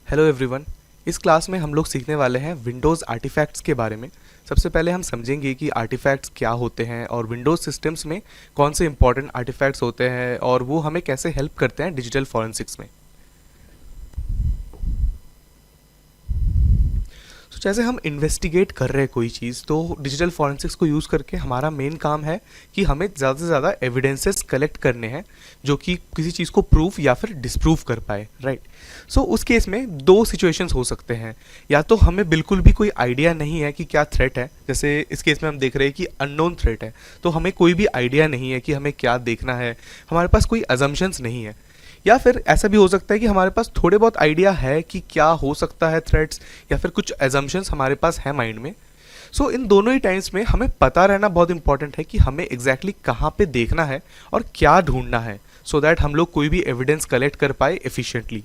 Hello everyone. इस class में हम लोग सीखने वाले हैं विंडोज़ आर्टिफैक्ट्स के बारे में। सबसे पहले हम समझेंगे कि आर्टिफैक्ट्स क्या होते हैं और विंडोज़ सिस्टम्स में कौन से इंपॉर्टेंट आर्टिफैक्ट्स होते हैं और वो हमें कैसे हेल्प करते हैं डिजिटल फॉरेंसिक्स में। तो जैसे हम इन्वेस्टिगेट कर रहे हैं कोई चीज़, तो डिजिटल फॉरेंसिक्स को यूज़ करके हमारा मेन काम है कि हमें ज़्यादा से ज़्यादा एविडेंसेस कलेक्ट करने हैं जो कि किसी चीज़ को प्रूफ या फिर डिसप्रूव कर पाए, राइट। सो उस केस में दो सिचुएशंस हो सकते हैं। या तो हमें बिल्कुल भी कोई आइडिया नहीं है कि क्या थ्रेट है, जैसे इस केस में हम देख रहे हैं कि अननोन थ्रेट है, तो हमें कोई भी आइडिया नहीं है कि हमें क्या देखना है, हमारे पास कोई अजम्पशंस नहीं है। या फिर ऐसा भी हो सकता है कि हमारे पास थोड़े बहुत आइडिया है कि क्या हो सकता है थ्रेट्स, या फिर कुछ एजम्पशंस हमारे पास है माइंड में। सो इन दोनों ही टाइम्स में हमें पता रहना बहुत इंपॉर्टेंट है कि हमें एग्जैक्टली कहाँ पे देखना है और क्या ढूंढना है, सो दैट हम लोग कोई भी एविडेंस कलेक्ट कर पाए एफिशिएंटली।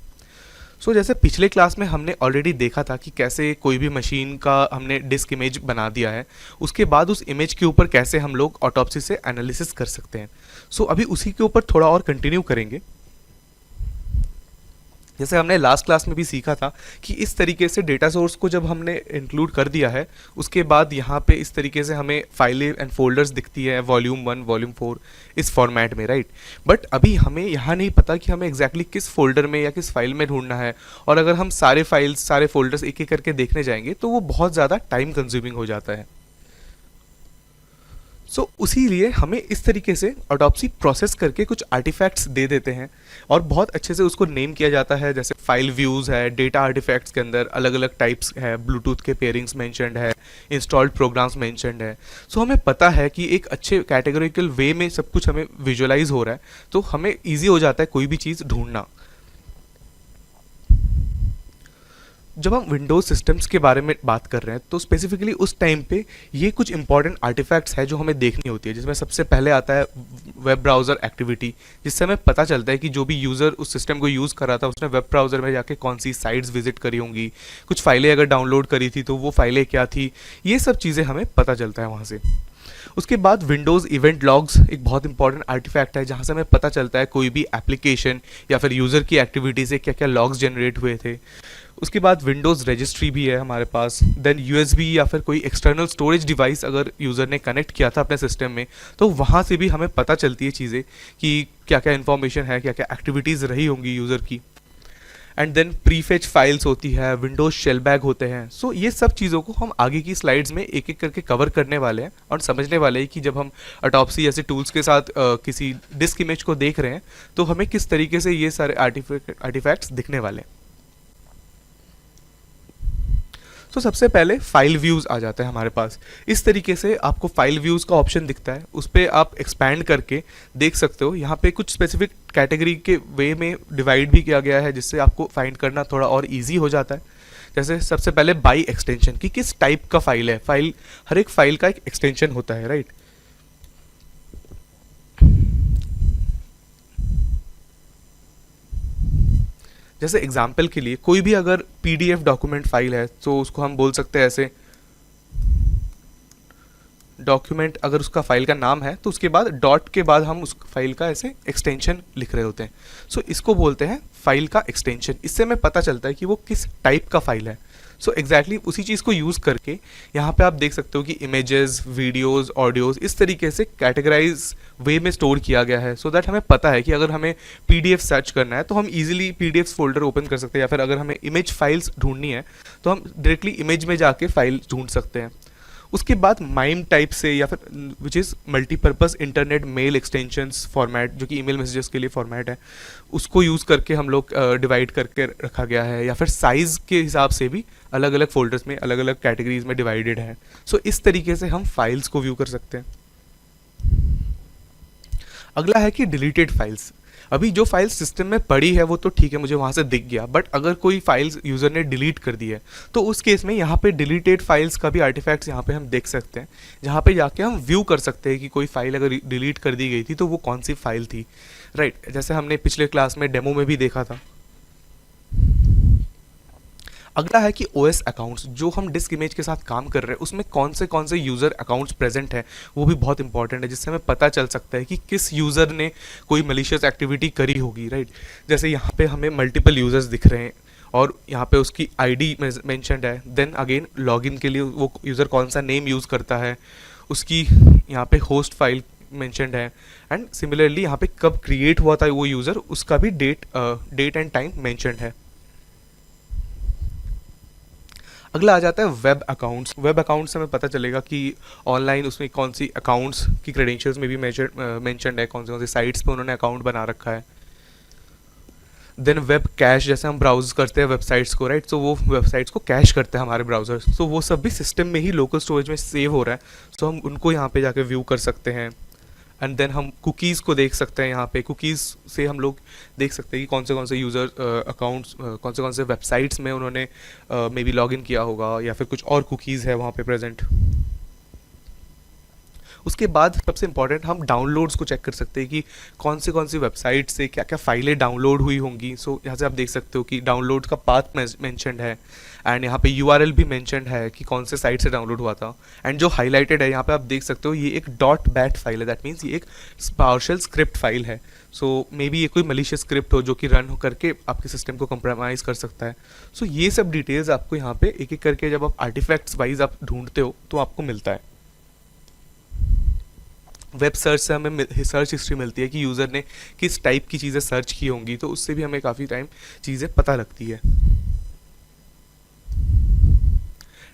सो जैसे पिछले क्लास में हमने ऑलरेडी देखा था कि कैसे कोई भी मशीन का हमने डिस्क इमेज बना दिया है, उसके बाद उस इमेज के ऊपर कैसे हम लोग ऑटोप्सी से एनालिसिस कर सकते हैं। सो अभी उसी के ऊपर थोड़ा और कंटिन्यू करेंगे। जैसे हमने लास्ट क्लास में भी सीखा था कि इस तरीके से डेटा सोर्स को जब हमने इंक्लूड कर दिया है, उसके बाद यहाँ पे इस तरीके से हमें फाइलें एंड फोल्डर्स दिखती है, वॉल्यूम 1 वॉल्यूम 4 इस फॉर्मेट में, राइट। बट अभी हमें यहाँ नहीं पता कि हमें एग्जैक्टली किस फोल्डर में या किस फाइल में ढूंढना है, और अगर हम सारे फाइल्स सारे फोल्डर्स एक एक करके देखने जाएंगे तो वो बहुत ज़्यादा टाइम कंज्यूमिंग हो जाता है। सो उसी लिए हमें इस तरीके से ऑटोप्सी प्रोसेस करके कुछ आर्टिफैक्ट्स दे देते हैं और बहुत अच्छे से उसको नेम किया जाता है। जैसे फाइल व्यूज़ है, डेटा आर्टिफैक्ट्स के अंदर अलग अलग टाइप्स है, ब्लूटूथ के पेयरिंग्स मेंशन्ड है, इंस्टॉल्ड प्रोग्राम्स मेंशन्ड है। सो हमें पता है कि एक अच्छे कैटेगोरिकल वे में सब कुछ हमें विजुअलाइज हो रहा है, तो हमें ईजी हो जाता है कोई भी चीज़ ढूंढना। जब हम विंडोज सिस्टम्स के बारे में बात कर रहे हैं तो स्पेसिफिकली उस टाइम पे ये कुछ इंपॉर्टेंट आर्टिफैक्ट्स है जो हमें देखनी होती है, जिसमें सबसे पहले आता है वेब ब्राउज़र एक्टिविटी, जिससे हमें पता चलता है कि जो भी यूज़र उस सिस्टम को यूज़ कर रहा था उसने वेब ब्राउज़र में जाके कौन सी साइट्स विजिट करी होंगी, कुछ फाइलें अगर डाउनलोड करी थी तो वो फाइलें क्या थी, ये सब चीज़ें हमें पता चलता है वहाँ से। उसके बाद विंडोज़ इवेंट लॉग्स एक बहुत इंपॉर्टेंट आर्टिफैक्ट है, जहाँ से हमें पता चलता है कोई भी एप्लीकेशन या फिर यूज़र की एक्टिविटी से क्या क्या लॉग्स जनरेट हुए थे। उसके बाद विंडोज़ रजिस्ट्री भी है हमारे पास। देन यूएसबी या फिर कोई एक्सटर्नल स्टोरेज डिवाइस अगर यूज़र ने कनेक्ट किया था अपने सिस्टम में, तो वहाँ से भी हमें पता चलती है चीज़ें कि क्या क्या इन्फॉर्मेशन है, क्या क्या एक्टिविटीज़ रही होंगी यूज़र की। एंड देन प्रीफेच फाइल्स होती है, विंडोज शेल बैग होते हैं। सो ये सब चीज़ों को हम आगे की स्लाइड्स में एक एक करके कवर करने वाले हैं और समझने वाले हैं कि जब हम ऑटोप्सी जैसे टूल्स के साथ किसी डिस्क इमेज को देख रहे हैं तो हमें किस तरीके से ये सारे आर्टिफैक्ट्स दिखने वाले हैं। तो सबसे पहले फाइल व्यूज़ आ जाता है हमारे पास। इस तरीके से आपको फाइल व्यूज़ का ऑप्शन दिखता है, उस पर आप एक्सपैंड करके देख सकते हो। यहाँ पे कुछ स्पेसिफिक कैटेगरी के वे में डिवाइड भी किया गया है, जिससे आपको फाइंड करना थोड़ा और इजी हो जाता है। जैसे सबसे पहले बाई एक्सटेंशन की किस टाइप का फाइल है, फाइल हर एक फाइल का एक एक्सटेंशन होता है, राइट। जैसे एग्जाम्पल के लिए कोई भी अगर पीडीएफ डॉक्यूमेंट फाइल है तो उसको हम बोल सकते हैं ऐसे डॉक्यूमेंट, अगर उसका फाइल का नाम है तो उसके बाद डॉट के बाद हम उस फाइल का ऐसे एक्सटेंशन लिख रहे होते हैं। सो इसको बोलते हैं फाइल का एक्सटेंशन। इससे हमें पता चलता है कि वो किस टाइप का फाइल है। सो एग्जैक्टली उसी चीज़ को यूज़ करके यहाँ पे आप देख सकते हो कि इमेजेस, वीडियोस, ऑडियोज इस तरीके से कैटेगराइज वे में स्टोर किया गया है, सो दैट हमें पता है कि अगर हमें पीडीएफ सर्च करना है तो हम इजीली पीडीएफ फोल्डर ओपन कर सकते हैं, या फिर अगर हमें इमेज फाइल्स ढूंढनी है तो हम डायरेक्टली इमेज में जाके फाइल ढूंढ सकते हैं। उसके बाद माइम टाइप से या फिर which is multipurpose internet mail extensions format, जो कि ईमेल मैसेजेस के लिए फॉर्मेट है, उसको यूज़ करके हम लोग डिवाइड करके रखा गया है। या फिर साइज़ के हिसाब से भी अलग अलग फोल्डर्स में अलग अलग कैटेगरीज में डिवाइडेड है। सो इस तरीके से हम फाइल्स को व्यू कर सकते हैं। अगला है कि डिलीटेड फाइल्स। अभी जो फाइल सिस्टम में पड़ी है वो तो ठीक है, मुझे वहाँ से दिख गया, बट अगर कोई फाइल्स यूज़र ने डिलीट कर दी है तो उस केस में यहाँ पे डिलीटेड फाइल्स का भी आर्टिफैक्ट्स यहाँ पे हम देख सकते हैं, जहाँ पे जाके हम व्यू कर सकते हैं कि कोई फाइल अगर डिलीट कर दी गई थी तो वो कौन सी फाइल थी, राइट। जैसे हमने पिछले क्लास में डेमो में भी देखा था। अगला है कि ओएस अकाउंट्स, जो हम डिस्क इमेज के साथ काम कर रहे हैं उसमें कौन से यूज़र अकाउंट्स प्रेजेंट है, वो भी बहुत इंपॉर्टेंट है, जिससे हमें पता चल सकता है कि किस यूज़र ने कोई मलिशियस एक्टिविटी करी होगी, राइट। जैसे यहाँ पे हमें मल्टीपल यूज़र्स दिख रहे हैं और यहाँ पे उसकी आईडी मेंशन्ड है। देन अगेन लॉगिन के लिए वो यूज़र कौन सा नेम यूज़ करता है, उसकी यहाँ पे होस्ट फाइल मेंशन्ड है, एंड सिमिलरली यहाँ पे कब क्रिएट हुआ था वो यूज़र, उसका भी डेट एंड टाइम मेंशन्ड है। अगला आ जाता है वेब अकाउंट्स। वेब अकाउंट्स से हमें पता चलेगा कि ऑनलाइन उसमें कौन सी अकाउंट्स की क्रेडेंशियल्स में भी मेंशन्ड है, कौन सी साइट्स पे उन्होंने अकाउंट बना रखा है। देन वेब कैश, जैसे हम ब्राउज करते हैं वेबसाइट्स को, राइट, तो वो वेबसाइट्स को कैश करते हैं हमारे ब्राउजर, तो वो सब भी सिस्टम में ही लोकल स्टोरेज में सेव हो रहा है, तो हम उनको यहाँ पे जाके व्यू कर सकते हैं। एंड देन हम कुकीज़ को देख सकते हैं, यहाँ पे कुकीज़ से हम लोग देख सकते हैं कि कौन से यूज़र अकाउंट्स कौन से वेबसाइट्स में उन्होंने मे बी लॉगिन किया होगा, या फिर कुछ और कुकीज़ है वहाँ पे प्रेजेंट। उसके बाद सबसे इंपॉर्टेंट हम डाउनलोड्स को चेक कर सकते हैं कि कौन सी वेबसाइट से क्या क्या फाइलें डाउनलोड हुई होंगी। सो यहाँ से आप देख सकते हो कि डाउनलोड का पाथ मेंशन्ड है, एंड यहाँ पे यूआरएल भी मेंशन्ड है कि कौन से साइट से डाउनलोड हुआ था। एंड जो हाईलाइटेड है यहाँ पे आप देख सकते हो, ये एक .bat फाइल है, दैट मीन्स ये एक पावरशेल स्क्रिप्ट फाइल है। सो मे बी ये कोई मलिशियस स्क्रिप्ट हो जो कि रन हो करके आपके सिस्टम को कंप्रोमाइज़ कर सकता है। सो ये सब डिटेल्स आपको यहाँ पे एक एक करके जब आप आर्टिफैक्ट्स वाइज आप ढूंढते हो तो आपको मिलता है। वेब सर्च से हमें सर्च हिस्ट्री मिलती है कि यूज़र ने किस टाइप की चीज़ें सर्च की होंगी, तो उससे भी हमें काफ़ी टाइम चीज़ें पता लगती है।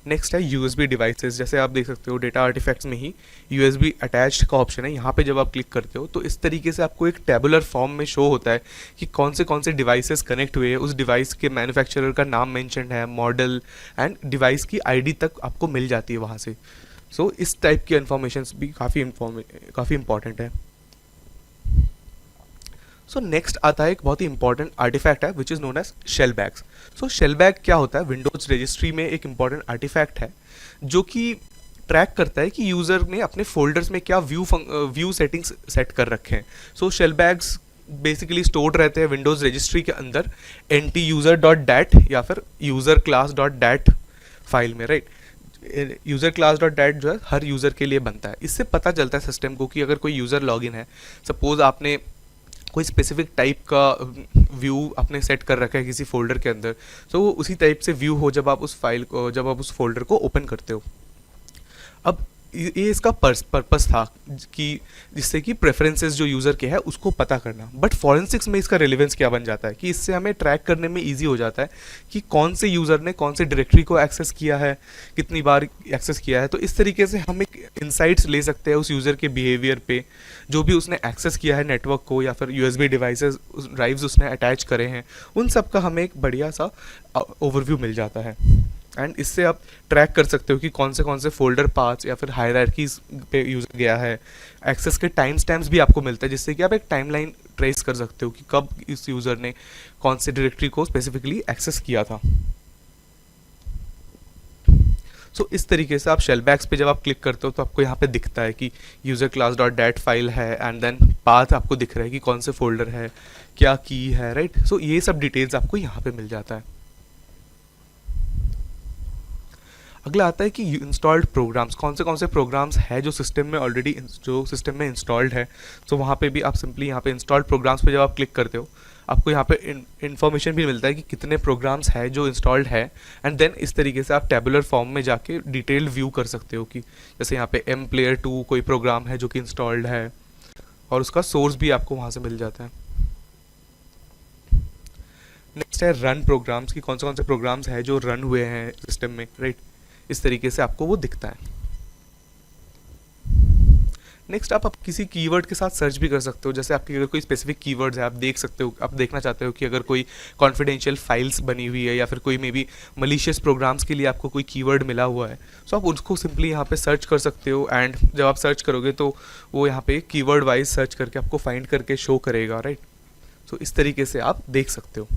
नेक्स्ट है यूएसबी डिवाइसेस। जैसे आप देख सकते हो डेटा आर्टिफैक्ट्स में ही यूएसबी अटैच्ड का ऑप्शन है, यहाँ पे जब आप क्लिक करते हो तो इस तरीके से आपको एक टेबुलर फॉर्म में शो होता है कि कौन से डिवाइसेस कनेक्ट हुए हैं, उस डिवाइस के मैन्युफैक्चरर का नाम मेंशन है, मॉडल एंड डिवाइस की आईडी तक आपको मिल जाती है वहाँ से। सो इस टाइप की इन्फॉर्मेशन भी काफ़ी इंपॉर्टेंट है। सो नेक्स्ट आता है एक बहुत ही इंपॉर्टेंट आर्टिफैक्ट है which is known as shell bags. So shell bag क्या होता है, विंडोज रजिस्ट्री में एक इंपॉर्टेंट आर्टिफैक्ट है जो कि ट्रैक करता है कि यूज़र ने अपने फोल्डर्स में क्या व्यू सेटिंग्स सेट कर रखे हैं। So shell bags basically stored रहते हैं विंडोज रजिस्ट्री के अंदर ntuser.dat या फिर user class dot dat file में, right. User class dot dat जो है हर यूज़र के लिए बनता है। इससे पता चलता है सिस्टम को कि अगर कोई यूज़र लॉगिन है, सपोज आपने कोई स्पेसिफिक टाइप का व्यू आपने सेट कर रखा है किसी फोल्डर के अंदर, तो वो उसी टाइप से व्यू हो जब आप उस फोल्डर को ओपन करते हो। अब ये इसका पर्पस था कि जिससे कि प्रेफरेंसेस जो यूज़र के है उसको पता करना, बट फॉरेंसिक्स में इसका रिलेवेंस क्या बन जाता है कि इससे हमें ट्रैक करने में इजी हो जाता है कि कौन से यूज़र ने कौन से डायरेक्टरी को एक्सेस किया है, कितनी बार एक्सेस किया है। तो इस तरीके से हम एक इंसाइट्स ले सकते हैं उस यूज़र के बिहेवियर पे, जो भी उसने एक्सेस किया है नेटवर्क को या फिर यूएसबी डिवाइसेस ड्राइव्स उसने अटैच करे हैं, उन सब का हमें एक बढ़िया सा ओवरव्यू मिल जाता है। एंड इससे आप ट्रैक कर सकते हो कि कौन से फोल्डर पाथ्स या फिर हायरार्कीज पे यूज़र गया है। एक्सेस के टाइम स्टैम्प्स भी आपको मिलता है जिससे कि आप एक टाइमलाइन ट्रेस कर सकते हो कि कब इस यूज़र ने कौन से डायरेक्टरी को स्पेसिफिकली एक्सेस किया था। सो इस तरीके से आप शेल बैग्स पे जब आप क्लिक करते हो तो आपको यहाँ पे दिखता है कि user class dot dat file है, एंड देन पाथ आपको दिख रहा है कि कौन से फोल्डर है, क्या की है, राइट। सो ये सब डिटेल्स आपको यहाँ पे मिल जाता है। अगला आता है कि इंस्टॉल्ड प्रोग्राम्स, कौन से प्रोग्राम्स है जो सिस्टम में इंस्टॉल्ड है। तो वहाँ पे भी आप सिंपली यहाँ पे इंस्टॉल्ड प्रोग्राम्स पे जब आप क्लिक करते हो आपको यहाँ पे इन्फॉर्मेशन भी मिलता है कि कितने प्रोग्राम्स है जो इंस्टॉल्ड है, एंड देन इस तरीके से आप टेबुलर फॉर्म में जाके डिटेल व्यू कर सकते हो कि जैसे यहाँ पे mplayer2 कोई प्रोग्राम है जो कि इंस्टॉल्ड है और उसका सोर्स भी आपको वहाँ से मिल जाता है। नेक्स्ट है रन प्रोग्राम्स की, कौन से प्रोग्राम्स है जो रन हुए हैं सिस्टम में, राइट। इस तरीके से आपको वो दिखता है। नेक्स्ट आप किसी कीवर्ड के साथ सर्च भी कर सकते हो, जैसे आपकी अगर कोई स्पेसिफिक कीवर्ड्स है आप देख सकते हो, आप देखना चाहते हो कि अगर कोई कॉन्फिडेंशियल फाइल्स बनी हुई है या फिर कोई मे बी मलिशियस प्रोग्राम्स के लिए आपको कोई कीवर्ड मिला हुआ है, सो आप उसको सिंपली यहाँ पे सर्च कर सकते हो। एंड जब आप सर्च करोगे तो वो यहाँ पे कीवर्ड वाइज सर्च करके आपको फाइंड करके शो करेगा, राइट। सो इस तरीके से आप देख सकते हो।